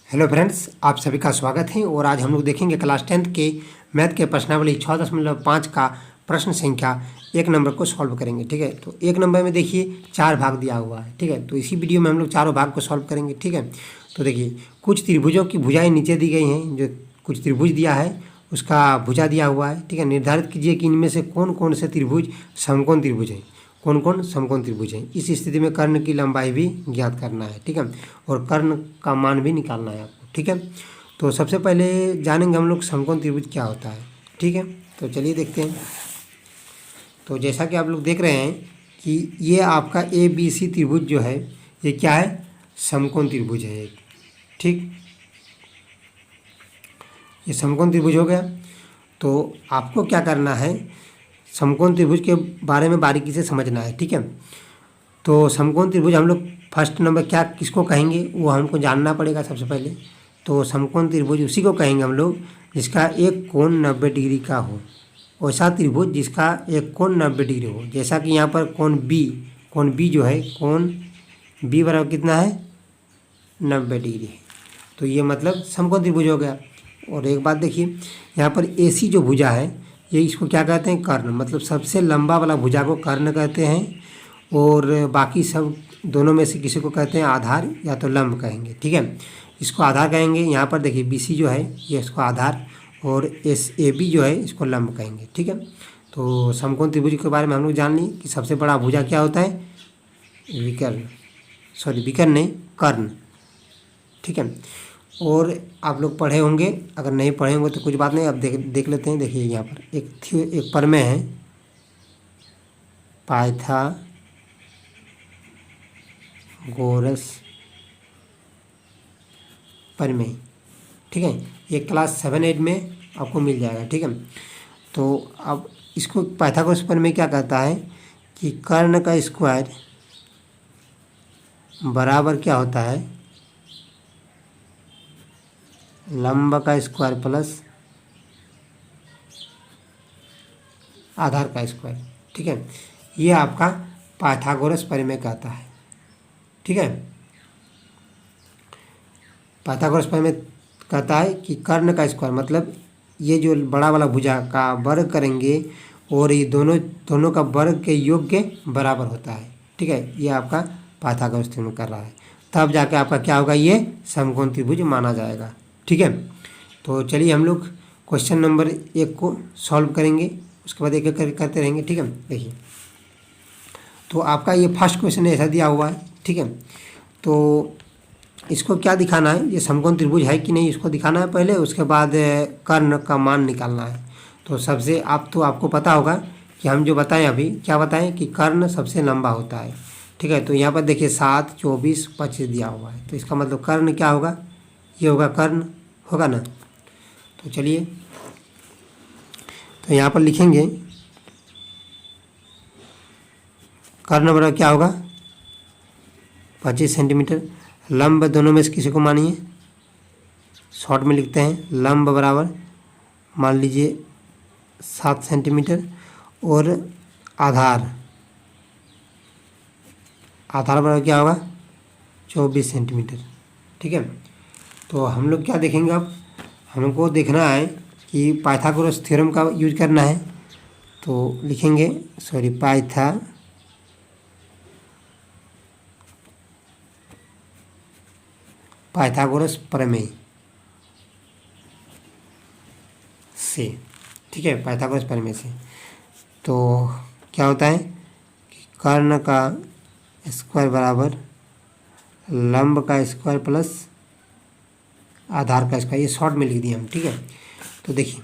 Hello friends, आप सभी का स्वागत है। और आज हम लोग देखेंगे क्लास 10th के मैथ के प्रश्नावली 6.5 का प्रश्न संख्या 1 नंबर को सॉल्व करेंगे। ठीक है, तो 1 नंबर में देखिए 4 भाग दिया हुआ है। ठीक है, तो इसी वीडियो में हम लोग चारों भाग को सॉल्व करेंगे। ठीक है, तो देखिए कुछ त्रिभुजों की भुजाएं नीचे दी गई हैं। जो कुछ त्रिभुज दिया है उसका भुजा दिया हुआ है। ठीक है, निर्धारित कीजिए कि इनमें से कौन कौन से त्रिभुज समकोण त्रिभुज है। कौन कौन समकोण त्रिभुज है। इस स्थिति में कर्ण की लंबाई भी ज्ञात करना है। ठीक है, और कर्ण का मान भी निकालना है आपको। ठीक है, तो सबसे पहले जानेंगे हम लोग समकोण त्रिभुज क्या होता है। ठीक है, तो चलिए देखते हैं। तो जैसा कि आप लोग देख रहे हैं कि ये आपका ABC त्रिभुज जो है ये क्या है, समकोण त्रिभुज है एक। ठीक, ये समकोण त्रिभुज हो गया। तो आपको क्या करना है, समकोण त्रिभुज के बारे में बारीकी से समझना है। ठीक है, तो समकोण त्रिभुज हम लोग फर्स्ट नंबर क्या किसको कहेंगे वो हमको जानना पड़ेगा सबसे पहले। तो समकोण त्रिभुज उसी को कहेंगे हम लोग जिसका एक कोण 90 डिग्री का हो। वैसा त्रिभुज जिसका एक कोण 90 डिग्री हो। जैसा कि यहाँ पर कोण बी जो है, कोण बी बराबर कितना है, 90 डिग्री है। तो ये मतलब समकोण त्रिभुज हो गया। और एक बात देखिए, यहाँ पर AC जो भुजा है ये इसको क्या कहते हैं, कर्ण। मतलब सबसे लंबा वाला भुजा को कर्ण कहते हैं। और बाकी सब दोनों में से किसी को कहते हैं आधार या तो लंब कहेंगे। ठीक है, इसको आधार कहेंगे। यहाँ पर देखिए BC जो है ये इसको आधार, और AB जो है इसको लंब कहेंगे। ठीक है, तो समकोण त्रिभुज के बारे में हम लोग जान लिए कि सबसे बड़ा भुजा क्या होता है, विकर्ण नहीं, कर्ण। ठीक है, और आप लोग पढ़े होंगे, अगर नहीं पढ़े होंगे तो कुछ बात नहीं, अब देख लेते हैं। देखिए यहाँ पर एक प्रमेय है, पाइथागोरस प्रमेय। ठीक है, ये क्लास 7-8 में आपको मिल जाएगा। ठीक है, तो अब इसको पाइथागोरस प्रमेय क्या कहता है कि कर्ण का स्क्वायर बराबर क्या होता है, लंब का स्क्वायर प्लस आधार का स्क्वायर। ठीक है, ये आपका पाइथागोरस प्रमेय कहता है। ठीक है, पाइथागोरस प्रमेय कहता है कि कर्ण का स्क्वायर मतलब ये जो बड़ा वाला भुजा का वर्ग करेंगे और ये दोनों का वर्ग के योग के बराबर होता है। ठीक है, ये आपका पाइथागोरस प्रमेय कर रहा है, तब जाके आपका क्या होगा, ये समकोण त्रिभुज माना जाएगा। ठीक है, तो चलिए हम लोग क्वेश्चन नंबर 1 को सॉल्व करेंगे, उसके बाद एक एक करते रहेंगे। ठीक है, देखिए तो आपका ये फर्स्ट क्वेश्चन ऐसा दिया हुआ है। ठीक है, तो इसको क्या दिखाना है, ये समकोण त्रिभुज है कि नहीं इसको दिखाना है पहले, उसके बाद कर्ण का मान निकालना है। तो सबसे आपको पता होगा कि हम जो बताएं अभी क्या बताएं कि कर्ण सबसे लंबा होता है। ठीक है, तो यहाँ पर देखिए 7, 24, 25 दिया हुआ है। तो इसका मतलब कर्ण क्या होगा, ये होगा कर्ण, होगा ना। तो चलिए, तो यहाँ पर लिखेंगे कर्ण बराबर क्या होगा, 25 सेंटीमीटर। लंब दोनों में से किसी को मानिए, शॉर्ट में लिखते हैं, लंब बराबर मान लीजिए 7 सेंटीमीटर, और आधार बराबर क्या होगा, 24 सेंटीमीटर। ठीक है, तो हम लोग क्या देखेंगे, अब हमको देखना है कि पाइथागोरस थ्योरम का यूज करना है। तो लिखेंगे पाइथागोरस प्रमेय से। ठीक है, पाइथागोरस प्रमेय से तो क्या होता है कि कर्ण का स्क्वायर बराबर लंब का स्क्वायर प्लस आधार का स्क्वायर, ये शॉर्ट में लिख दिए हम। ठीक है, तो देखिए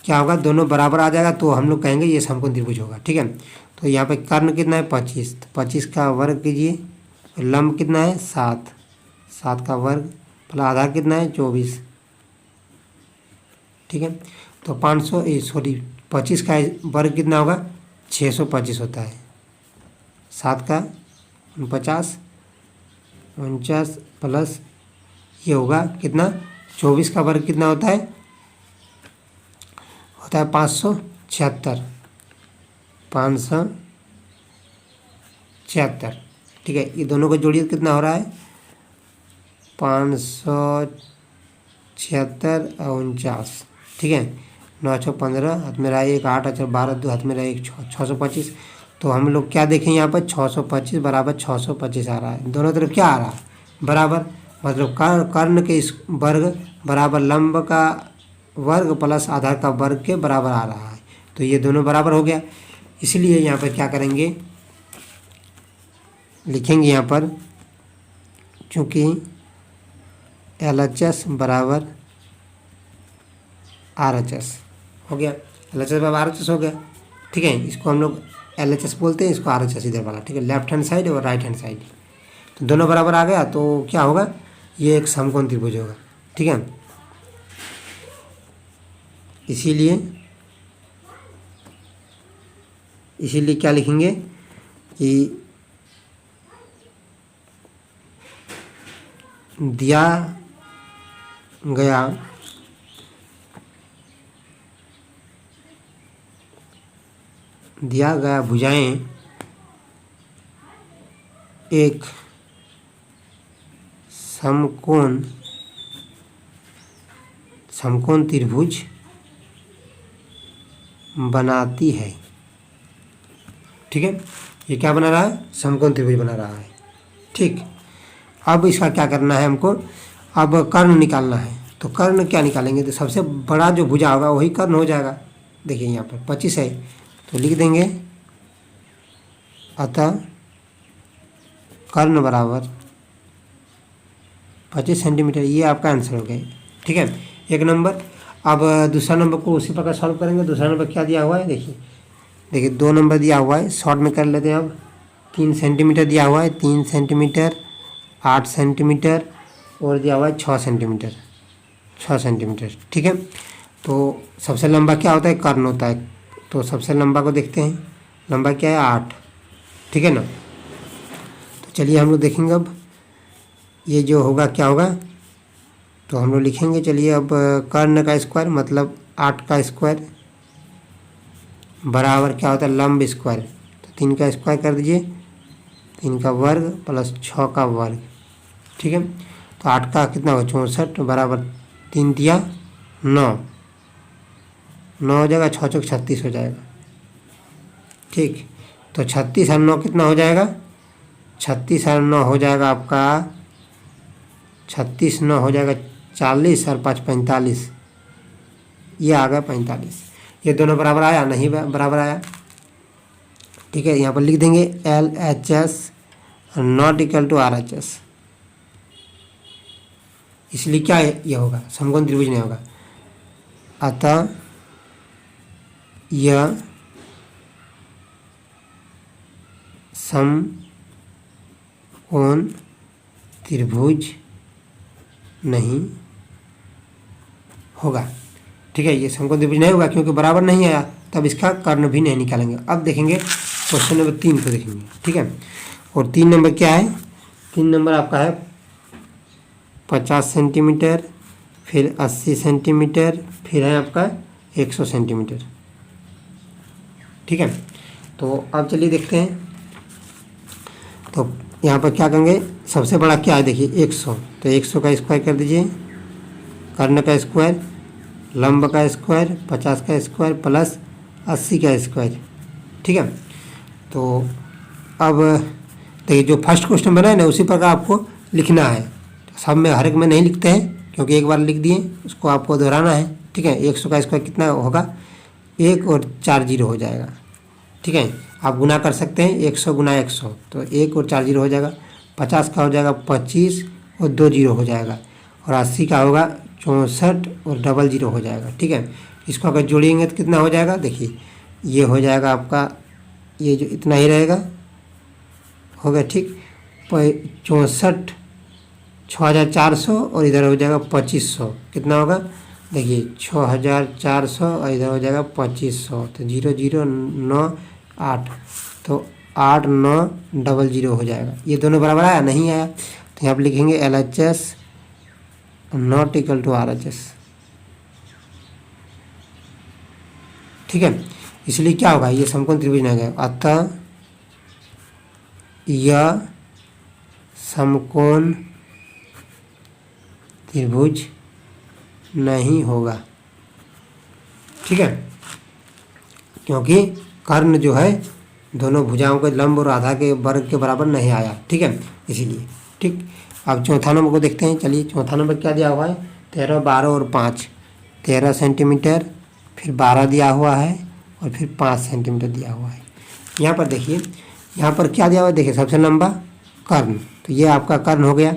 क्या होगा, दोनों बराबर आ जाएगा तो हम लोग कहेंगे ये समकोण त्रिभुज होगा। ठीक है, तो यहाँ पे कर्ण कितना है, 25, तो 25 का वर्ग कीजिए, लंब कितना है, 7 का वर्ग प्लस आधार कितना है, 24। ठीक है, तो 25 का वर्ग कितना होगा, 625 होता है। 7 का 49 प्लस ये होगा कितना, 24 का वर्ग कितना होता है 576। ठीक है, ये दोनों को जोड़िए कितना हो रहा है, 576 76 और 49, ठीक है। 9 6 15 हाथ में रहा 1, 8 अच्छा 12 2 हाथ में रहा 1, 625। तो हम लोग क्या देखें यहाँ पर 625 बराबर 625 आ रहा है। दोनों तरफ क्या आ रहा है? बराबर, मतलब कर्ण के इस वर्ग बराबर लंब का वर्ग प्लस आधार का वर्ग के बराबर आ रहा है। तो ये दोनों बराबर हो गया। इसलिए यहाँ पर क्या करेंगे, लिखेंगे यहाँ पर, चूँकि LHS बराबर RHS हो गया, LHS बराबर RHS हो गया, ठीक है। इसको हम लोग LHS बोलते हैं, इसको RHS इधर वाला, ठीक है, लेफ्ट हैंड साइड और राइट हैंड साइड। तो दोनों बराबर आ गया तो क्या होगा, ये एक समकोण त्रिभुज होगा, ठीक है। इसीलिए क्या लिखेंगे कि दिया गया भुजाएं एक समकोण त्रिभुज बनाती है, ठीक है। ये क्या बना रहा है? समकोण त्रिभुज बना रहा है, ठीक। अब इसका क्या करना है हमको, अब कर्ण निकालना है। तो कर्ण क्या निकालेंगे, तो सबसे बड़ा जो भुजा होगा वही कर्ण हो जाएगा। देखिए यहाँ पर 25 है तो लिख देंगे, अतः कर्ण बराबर 25 सेंटीमीटर। ये आपका आंसर हो गया, ठीक है, 1 नंबर। अब दूसरा नंबर को उसी प्रकार सॉल्व करेंगे। दूसरा नंबर क्या दिया हुआ है, देखिए 2 नंबर दिया हुआ है, शॉर्ट में कर लेते हैं। अब 3 सेंटीमीटर दिया हुआ है, 3 सेंटीमीटर, 8 सेंटीमीटर और दिया हुआ है 6 सेंटीमीटर, 6 सेंटीमीटर, ठीक है। तो सबसे लंबा क्या होता है, कर्ण होता है। तो सबसे लंबा को देखते हैं, लंबा क्या है 8, ठीक है ना। तो चलिए हम लोग देखेंगे अब ये जो होगा क्या होगा। तो हम लोग लिखेंगे, चलिए अब कर्ण का स्क्वायर मतलब 8 का स्क्वायर बराबर क्या होता है, लंब स्क्वायर। तो 3 का स्क्वायर कर दीजिए, 3 का वर्ग प्लस 6 का वर्ग, ठीक है। तो 8 का कितना होगा 64 बराबर 3 दिया 9, 9 हो जाएगा, 6 चौक 36 हो जाएगा, ठीक। तो 36 और 9 कितना हो जाएगा, 36 और 9 हो जाएगा आपका 36 9 हो जाएगा 40 और 5 45, ये आ गया 45। ये दोनों बराबर आया, नहीं बराबर आया, ठीक है। यहाँ पर लिख देंगे LHS not equal to RHS। इसलिए क्या ये होगा, समकोण त्रिभुज नहीं होगा। अतः यह समकोण त्रिभुज नहीं होगा, ठीक है। ये समकोण त्रिभुज नहीं होगा क्योंकि बराबर नहीं आया, तब इसका कर्ण भी नहीं निकालेंगे। अब देखेंगे क्वेश्चन नंबर 3 को देखेंगे, ठीक है। और 3 नंबर क्या है, 3 नंबर आपका है 50 सेंटीमीटर, फिर 80 सेंटीमीटर, फिर है आपका 100 सेंटीमीटर, ठीक है। तो अब चलिए देखते हैं। तो यहाँ पर क्या करेंगे, सबसे बड़ा क्या है देखिए 100, तो 100 का स्क्वायर कर दीजिए, कर्ण का स्क्वायर, लंब का स्क्वायर, 50 का स्क्वायर प्लस 80 का स्क्वायर, ठीक है। तो अब देखिए जो फर्स्ट क्वेश्चन बना है ना उसी प्रकार आपको लिखना है। तो सब में हर एक में नहीं लिखते हैं क्योंकि एक बार लिख दिए, उसको आपको दोहराना है, ठीक है। 100 का स्क्वायर कितना होगा, 1 और 4 जीरो हो जाएगा, ठीक है। आप गुना कर सकते हैं, 100 गुना 100 तो 1 और 4 जीरो हो जाएगा। 50 का हो जाएगा 25 और 2 जीरो हो जाएगा, और 80 का होगा 64 और डबल जीरो हो जाएगा, ठीक है। इसको अगर जोड़ेंगे तो कितना हो जाएगा, देखिए ये हो जाएगा आपका, ये जो इतना ही रहेगा हो गया, ठीक। 64 6400 और इधर हो जाएगा 2500, कितना होगा देखिए 6400 और इधर हो जाएगा 2500, तो 0 0 9 8, तो 8 9 डबल जीरो हो जाएगा। ये दोनों बराबर आया, नहीं आया, तो यहाँ पर लिखेंगे LHS not equal to RHS, ठीक है। इसलिए क्या होगा, ये समकोण त्रिभुज नहीं है। अतः यह समकोण त्रिभुज नहीं होगा, ठीक है, क्योंकि कर्ण जो है दोनों भुजाओं के लंब और आधा के वर्ग के बराबर नहीं आया, ठीक है, इसीलिए। ठीक, अब चौथा नंबर को देखते हैं। चलिए, चौथा नंबर क्या दिया हुआ है? 13, 12 और 5, 13 सेंटीमीटर, फिर 12 दिया हुआ है और फिर 5 सेंटीमीटर दिया हुआ है। यहाँ पर देखिए, यहाँ पर क्या दिया हुआ है? देखिए, सबसे लंबा कर्ण, तो ये आपका कर्ण हो गया,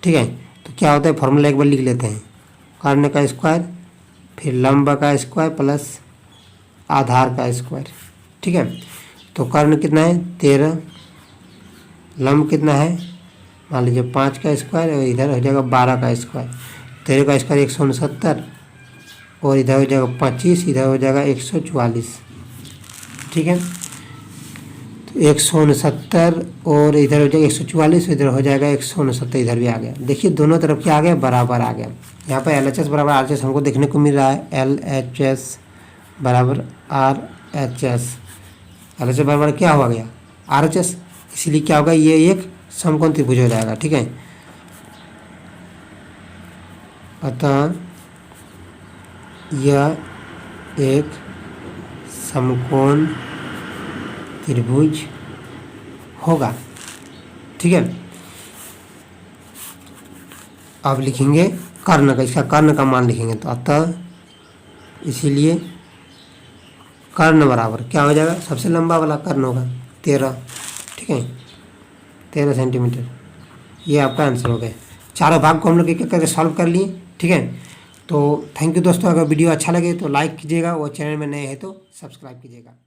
ठीक है। तो क्या होता है, फॉर्मूला एक बार लिख लेते हैं। कर्ण का स्क्वायर, फिर लंब का स्क्वायर प्लस आधार का स्क्वायर, ठीक है। तो कर्ण कितना है? 13, लंब कितना है? मान लीजिए 5 का स्क्वायर, और इधर हो जाएगा 12 का स्क्वायर। 13 का स्क्वायर 169, और इधर हो जाएगा 25, इधर हो जाएगा 144, ठीक है। तो 169 और इधर हो जाएगा 144, इधर हो जाएगा 169, इधर भी आ गया। देखिए दोनों तरफ क्या आ गया? बराबर आ गया। यहाँ पर LHS बराबर RHS हमको देखने को मिल रहा है। LHS बराबर RHS, LHS बराबर क्या हुआ गया? RHS, इसीलिए क्या होगा? ये एक समकोण त्रिभुज हो जाएगा, ठीक है। अतः यह एक समकोण त्रिभुज होगा, ठीक है। अब लिखेंगे कर्ण का, इसका कर्ण का मान लिखेंगे, तो अतः इसीलिए कर्ण बराबर क्या हो जाएगा? सबसे लंबा वाला कर्ण होगा 13, ठीक है, 13 सेंटीमीटर। ये आपका आंसर हो गया। चारों भाग को हम लोग एक एक करके सॉल्व कर लिए, ठीक है। तो थैंक यू दोस्तों, अगर वीडियो अच्छा लगे तो लाइक कीजिएगा, और चैनल में नए हैं तो सब्सक्राइब कीजिएगा।